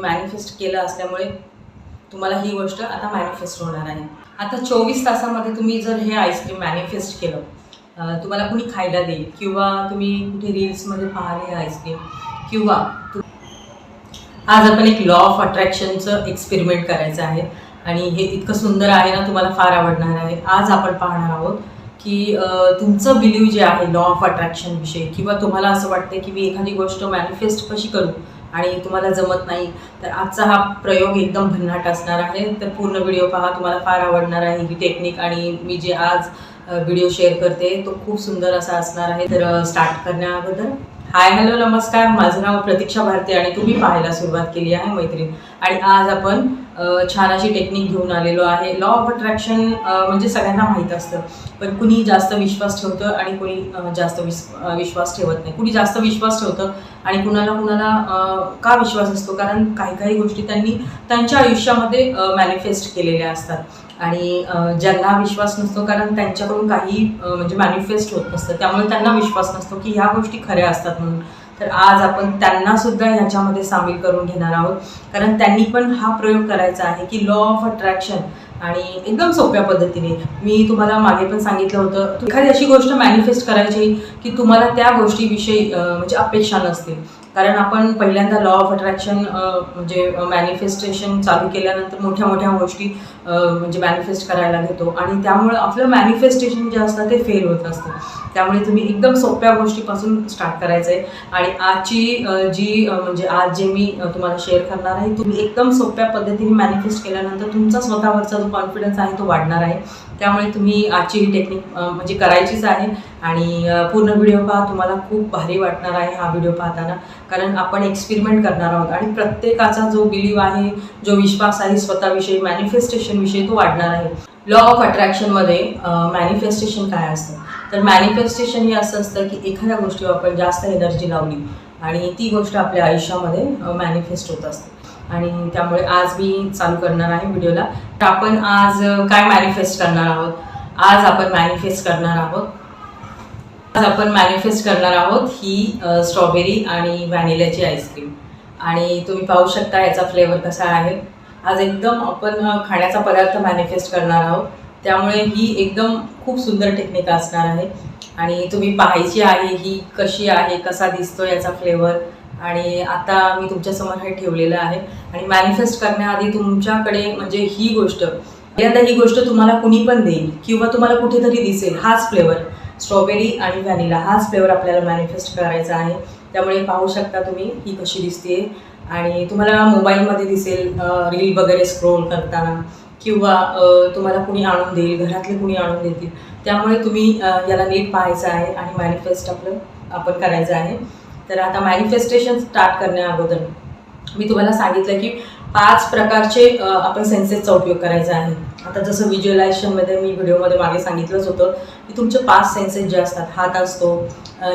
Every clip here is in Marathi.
मॅनिफेस्ट केलं असल्यामुळे तुम्हाला ही गोष्ट आता मॅनिफेस्ट होणार आहे. आता 24 तासामध्ये तुम्ही जर हे आईस्क्रीम मॅनिफेस्ट केलं, तुम्हाला कुणी खायला देईल किंवा तुम्ही कुठे रील्समध्ये पाहिले आईस्क्रीम, किंवा आज आपण एक लॉ ऑफ अट्रॅक्शनचं एक्सपेरिमेंट करायचं आहे आणि हे इतकं सुंदर आहे ना, तुम्हाला फार आवडणार आहे. आज आपण पाहणार आहोत की तुमचं बिलीव जे आहे लॉ ऑफ अट्रॅक्शनविषयी, किंवा तुम्हाला असं वाटतं की मी एखादी गोष्ट मॅनिफेस्ट कशी करू आणि तुम्हाला जमत नाही, तर आजचा हा प्रयोग एकदम भन्नाट असणार आहे. तर पूर्ण व्हिडिओ पहा, तुम्हाला फार आवडणार आहे ही टेक्निक. आणि मी जे आज व्हिडिओ शेअर करते तो खूप सुंदर असा असणार आहे. तर स्टार्ट करण्या अगोदर हाय हॅलो नमस्कार, माझं नाव प्रतीक्षा भारती आणि तुम्ही पाहायला सुरुवात केली आहे मैत्रीण. आणि आज आपण छान अशी टेक्निक घेऊन आलेलो आहे. लॉ ऑफ अट्रॅक्शन म्हणजे सगळ्यांना माहीत असतं, पण कुणी जास्त विश्वास ठेवतं आणि कुणी जास्त विश्वास ठेवत नाही. कुणी जास्त विश्वास ठेवतं आणि कुणाला का विश्वास असतो, कारण काही गोष्टी त्यांनी त्यांच्या आयुष्यामध्ये मॅनिफेस्ट केलेल्या असतात. आणि ज्यांना विश्वास नसतो, कारण त्यांच्याकडून काही म्हणजे मॅनिफेस्ट होत नसतं, त्यामुळे त्यांना विश्वास नसतो की ह्या गोष्टी खऱ्या असतात म्हणून. तर आज आपण त्यांनासुद्धा ह्याच्यामध्ये सामील करून घेणार आहोत, कारण त्यांनी पण हा प्रयोग करायचा आहे की लॉ ऑफ अट्रॅक्शन. आणि एकदम सोप्या पद्धतीने मी तुम्हाला मागे पण सांगितलं होतं, एखादी अशी गोष्ट मॅनिफेस्ट करायची की तुम्हाला त्या गोष्टीविषयी म्हणजे अपेक्षा नसतील. कारण आपण पहिल्यांदा लॉ ऑफ अट्रॅक्शन म्हणजे मॅनिफेस्टेशन चालू केल्यानंतर मोठ्या गोष्टी म्हणजे मॅनिफेस्ट करायला घेतो आणि त्यामुळे आपलं मॅनिफेस्टेशन जे असतं ते फेल होत असतं. त्यामुळे तुम्ही एकदम सोप्या गोष्टीपासून स्टार्ट करायचं आहे. आणि आजची म्हणजे आज जे मी तुम्हाला शेअर करणार आहे, तुम्ही एकदम सोप्या पद्धतीने मॅनिफेस्ट केल्यानंतर तुमचा स्वतःवरचा जो कॉन्फिडन्स आहे तो वाढणार आहे. त्यामुळे तुम्ही आजची ही टेक्निक म्हणजे करायचीच आहे. आणि पूर्ण व्हिडिओ पहा, तुम्हाला खूप भारी वाटणार आहे हा व्हिडिओ पाहताना, कारण आपण एक्सपेरिमेंट करणार आहोत आणि प्रत्येकाचा जो बिलीव आहे, जो विश्वास आहे स्वतःविषयी, मॅनिफेस्टेशनविषयी तो वाढणार आहे. लॉ ऑफ अट्रॅक्शनमध्ये मॅनिफेस्टेशन काय असतं, तर मॅनिफेस्टेशन हे असं असतं की एखाद्या गोष्टीवर आपण जास्त एनर्जी लावली आणि ती गोष्ट आपल्या आयुष्यामध्ये मॅनिफेस्ट होत असते. आणि त्यामुळे आज मी चालू करणार आहे व्हिडिओला. तर आपण आज काय मॅनिफेस्ट करणार आहोत, आज आपण मॅनिफेस्ट करणार आहोत ही स्ट्रॉबेरी आणि व्हॅनिलाची आईस्क्रीम. आणि तुम्ही पाहू शकता याचा फ्लेवर कसा आहे. आज एकदम आपण खाण्याचा पदार्थ मॅनिफेस्ट करणार आहोत, त्यामुळे ही एकदम खूप सुंदर टेक्निक असणार आहे. आणि तुम्ही पाहायची आहे ही कशी आहे, कसा दिसतो याचा फ्लेवर. आणि आता मी तुमच्यासमोर हे ठेवलेलं आहे. आणि मॅनिफेस्ट करण्याआधी तुमच्याकडे म्हणजे ही गोष्ट तुम्हाला कुणी पण देईल किंवा तुम्हाला कुठेतरी दिसेल, हाच फ्लेवर स्ट्रॉबेरी आणि व्हॅनिला, हाच फ्लेवर आपल्याला मॅनिफेस्ट करायचा आहे. त्यामुळे पाहू शकता तुम्ही ही कशी दिसते. आणि तुम्हाला मोबाईलमध्ये दिसेल रील वगैरे स्क्रोल करताना, किंवा तुम्हाला कुणी आणून देईल, घरातले कुणी आणून देतील. त्यामुळे तुम्ही याला नीट पाहायचं आहे आणि मॅनिफेस्ट आपण करायचं आहे. तर आता मॅनिफेस्टेशन स्टार्ट करण्या अगोदर मी तुम्हाला सांगितलं की 5 प्रकारचे आपण सेन्सेसचा उपयोग करायचा आहे. आता जसं व्हिज्युअलायझेशनमध्ये मी व्हिडिओमध्ये मागे सांगितलंच होतं की तुमचे 5 सेन्सेस जे असतात, हात असतो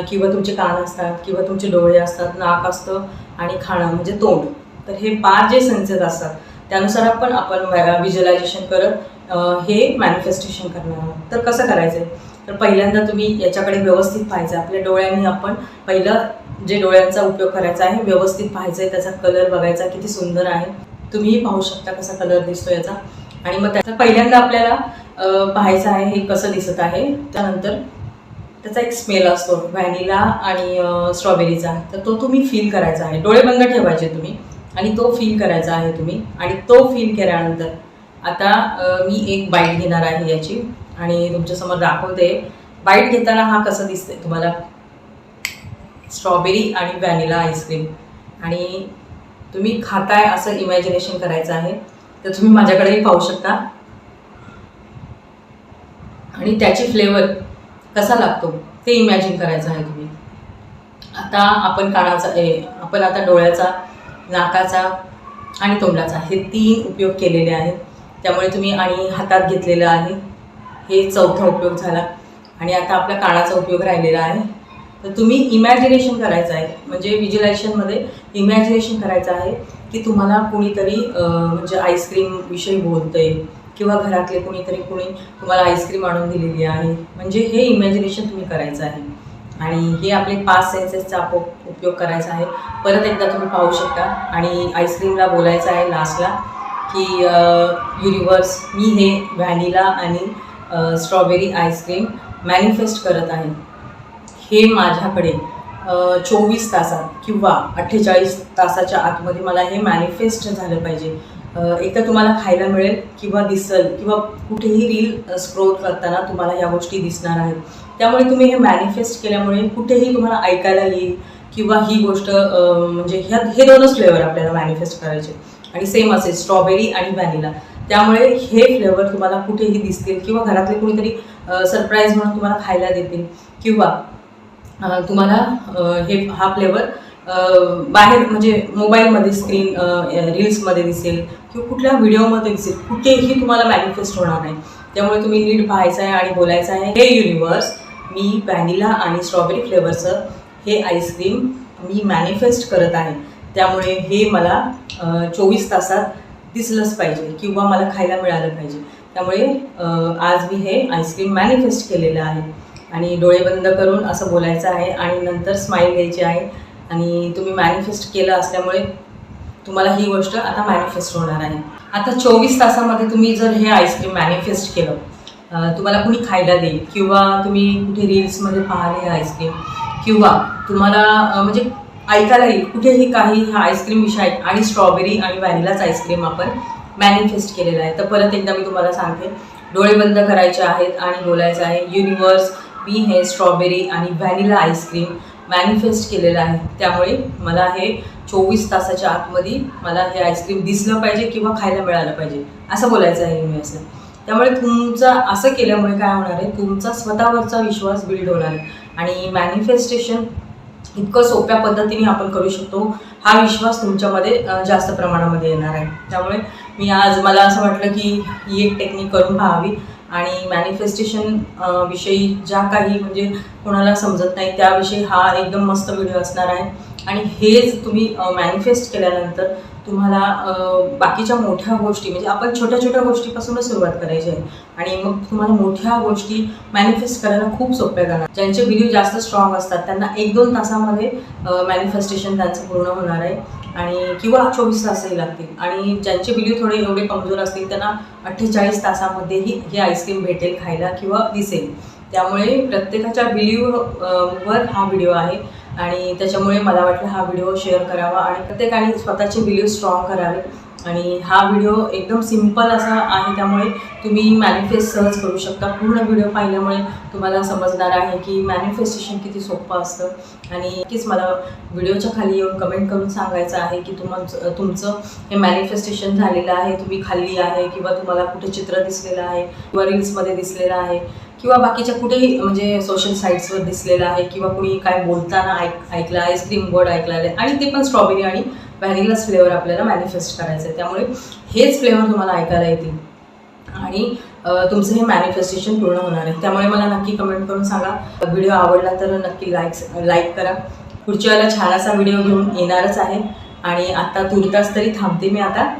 किंवा तुमचे कान असतात किंवा तुमचे डोळे असतात, नाक असतं आणि खाणं म्हणजे तोंड. तर हे 5 जे सेन्सेस असतात त्यानुसार आपण व्हिज्युअलायझेशन करत हे मॅनिफेस्टेशन करणार आहोत. तर कसं करायचं आहे, तर पहिल्यांदा तुम्ही याच्याकडे व्यवस्थित पाहायचं. आपल्या डोळ्यांनी आपण पहिलं जे डोळ्यांचा उपयोग करायचा आहे, व्यवस्थित पाहायचं आहे, त्याचा कलर बघायचा किती सुंदर आहे. तुम्हीही पाहू शकता कसा कलर दिसतो याचा. आणि मग त्याचा पहिल्यांदा आपल्याला पाहायचं आहे हे कसं दिसत आहे. त्यानंतर त्याचा एक स्मेल असतो व्हॅनिला आणि स्ट्रॉबेरीचा, तर तो तुम्ही फील करायचा आहे. डोळे बंद ठेवायचे तुम्ही आणि तो फील करायचा आहे तुम्ही. आणि तो फील केल्यानंतर आता मी एक बाईट घेणार आहे याची आणि तुमच्यासमोर दाखवते. बाईट घेताना हा कसं दिसतंय तुम्हाला, स्ट्रॉबेरी आणि व्हॅनिला आईस्क्रीम. आणि तुम्ही खाताय असं इमॅजिनेशन करायचं आहे. तर तुम्ही माझ्याकडेही पाहू शकता. आणि त्याची फ्लेवर कसा लागतो ते इमॅजिन करायचं आहे तुम्ही. आता आपण आता डोळ्याचा, नाकाचा आणि तोंडाचा हे 3 उपयोग केलेले आहेत. त्यामुळे तुम्ही आणि हातात घेतलेलं आहे, हे 4था उपयोग झाला. आणि आता आपल्या कानाचा उपयोग राहिलेला आहे. तर तुम्ही इमॅजिनेशन करायचं आहे, म्हणजे व्हिज्युअलायझेशनमध्ये इमॅजिनेशन करायचं आहे की तुम्हाला कुणीतरी म्हणजे आईस्क्रीमविषयी बोलतंय किंवा घरातले कुणी तुम्हाला आईस्क्रीम आणून दिलेली आहे. म्हणजे हे इमॅजिनेशन तुम्ही करायचं आहे. आणि हे आपले 5 सेन्सेसचा उपयोग करायचा आहे. परत एकदा तुम्ही पाहू शकता आणि आईस्क्रीमला बोलायचं आहे लास्टला की युनिवर्स, मी हे व्हॅनिला आणि स्ट्रॉबेरी आईस्क्रीम मॅनिफेस्ट करत आहे. हे माझ्याकडे 24 तासात किंवा 48 तासाच्या आतमध्ये मला हे मॅनिफेस्ट झालं पाहिजे. एकतर तुम्हाला खायला मिळेल किंवा दिसेल किंवा कुठेही रील स्क्रोल करताना तुम्हाला ह्या गोष्टी दिसणार आहेत. त्यामुळे तुम्ही हे मॅनिफेस्ट केल्यामुळे कुठेही तुम्हाला ऐकायला येईल किंवा ही गोष्ट म्हणजे हे 2च फ्लेवर आपल्याला मॅनिफेस्ट करायचे आणि सेम असेल स्ट्रॉबेरी आणि व्हॅनिला. त्यामुळे हे फ्लेवर तुम्हाला कुठेही दिसतील किंवा घरातले कुणीतरी सरप्राईज म्हणून तुम्हाला खायला देतील किंवा तुम्हाला हा फ्लेवर बाहेर म्हणजे मोबाईलमध्ये स्क्रीन रील्समध्ये दिसेल किंवा कुठल्या व्हिडिओमध्ये दिसेल, कुठेही तुम्हाला मॅनिफेस्ट होणार नाही. त्यामुळे तुम्ही नीट पाहायचं आहे आणि बोलायचं आहे, हे युनिवर्स, मी व्हॅनिला आणि स्ट्रॉबेरी फ्लेवरचं हे आईस्क्रीम मी मॅनिफेस्ट करत आहे. त्यामुळे हे मला 24 तासात दिसलंच पाहिजे किंवा मला खायला मिळालं पाहिजे. त्यामुळे आज मी हे आईस्क्रीम मॅनिफेस्ट केलेलं आहे. आणि डोळे बंद करून असं बोलायचं आहे आणि नंतर स्माईल द्यायची आहे. आणि तुम्ही मॅनिफेस्ट केलं असल्यामुळे तुम्हाला ही गोष्ट आता मॅनिफेस्ट होणार आहे. आता 24 तासामध्ये तुम्ही जर हे आईस्क्रीम मॅनिफेस्ट केलं, तुम्हाला कुणी खायला देईल किंवा तुम्ही कुठे रील्समध्ये पाहिले हे आईस्क्रीम किंवा तुम्हाला म्हणजे ऐकायला येईल कुठेही काही हा आईस्क्रीम विषय आणि स्ट्रॉबेरी आणि व्हॅनिलाच आईस्क्रीम आपण मॅनिफेस्ट केलेला आहे. तर परत एकदा मी तुम्हाला सांगते, डोळे बंद करायचे आहेत आणि बोलायचं आहे, युनिवर्स, मी हे स्ट्रॉबेरी आणि व्हॅनिला आईस्क्रीम मॅनिफेस्ट केलेलं आहे. त्यामुळे मला हे 24 तासाच्या आतमध्ये मला हे आईस्क्रीम दिसलं पाहिजे किंवा खायला मिळालं पाहिजे असं बोलायचं आहे मी असं. त्यामुळे तुमचं असं केल्यामुळे काय होणार आहे, तुमचा स्वतःवरचा विश्वास बिल्ड होणार आहे आणि मॅनिफेस्टेशन इतकं सोप्या पद्धतीने आपण करू शकतो. हा विश्वास तुमच्यामध्ये जास्त प्रमाणामध्ये येणार आहे. त्यामुळे मी आज मला असं वाटलं की ही एक टेक्निक करून पाहावी आणि मॅनिफेस्टेशन विषयी ज्या काही म्हणजे कोणाला समजत नाही त्याविषयी हा एकदम मस्त व्हिडिओ असणार आहे. आणि हेच तुम्ही मॅनिफेस्ट केल्यानंतर तुम्हाला बाकीच्या मोठ्या गोष्टी म्हणजे आपण छोट्या छोट्या गोष्टीपासूनच सुरुवात करायची आहे आणि मग तुम्हाला मोठ्या गोष्टी मॅनिफेस्ट करायला खूप सोप्या जाणार. ज्यांचे बिलीव्ह जास्त स्ट्रॉंग असतात त्यांना 1-2 तासामध्ये मॅनिफेस्टेशन त्यांचं पूर्ण होणार आहे आणि किंवा 24 तासही लागतील. आणि ज्यांचे बिलीव्ह थोडे एवढे कमजोर असतील त्यांना 48 तासामध्येही हे आईस्क्रीम भेटेल खायला किंवा दिसेल. त्यामुळे प्रत्येकाच्या बिलीव्हवर हा व्हिडिओ आहे आणि त्याच्यामुळे मला वाटलं हा व्हिडिओ शेअर करावा आणि प्रत्येकाने स्वतःचे बिलीव्ह स्ट्रॉंग करावे. आणि हा व्हिडिओ एकदम सिम्पल असा आहे, त्यामुळे तुम्ही मॅनिफेस्ट सहज करू शकता. पूर्ण व्हिडिओ पाहिल्यामुळे तुम्हाला समजणार आहे की मॅनिफेस्टेशन किती सोपं असतं. आणि नक्कीच मला व्हिडिओच्या खाली येऊन कमेंट करून सांगायचं आहे की तुमचं हे मॅनिफेस्टेशन झालेलं आहे, तुम्ही खाल्ली आहे किंवा तुम्हाला कुठे चित्र दिसलेलं आहे किंवा रील्समध्ये दिसलेलं आहे किंवा बाकीच्या कुठेही म्हणजे सोशल साईट्सवर दिसलेलं आहे किंवा कुणी काय बोलताना ऐकलं, आईस्क्रीम वर्ड ऐकलेलं आहे आणि ते पण स्ट्रॉबेरी आणि व्हॅनिलाच फ्लेवर आपल्याला मॅनिफेस्ट करायचं आहे. त्यामुळे हेच फ्लेवर तुम्हाला ऐकायला येतील आणि तुमचं हे मॅनिफेस्टेशन पूर्ण होणार आहे. त्यामुळे मला नक्की कमेंट करून सांगा. व्हिडिओ आवडला तर नक्की लाईक करा. पुढच्या वेळेला छान असा व्हिडिओ घेऊन येणारच आहे आणि आता तुर्तास तरी थांबते मी आता.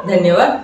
धन्यवाद.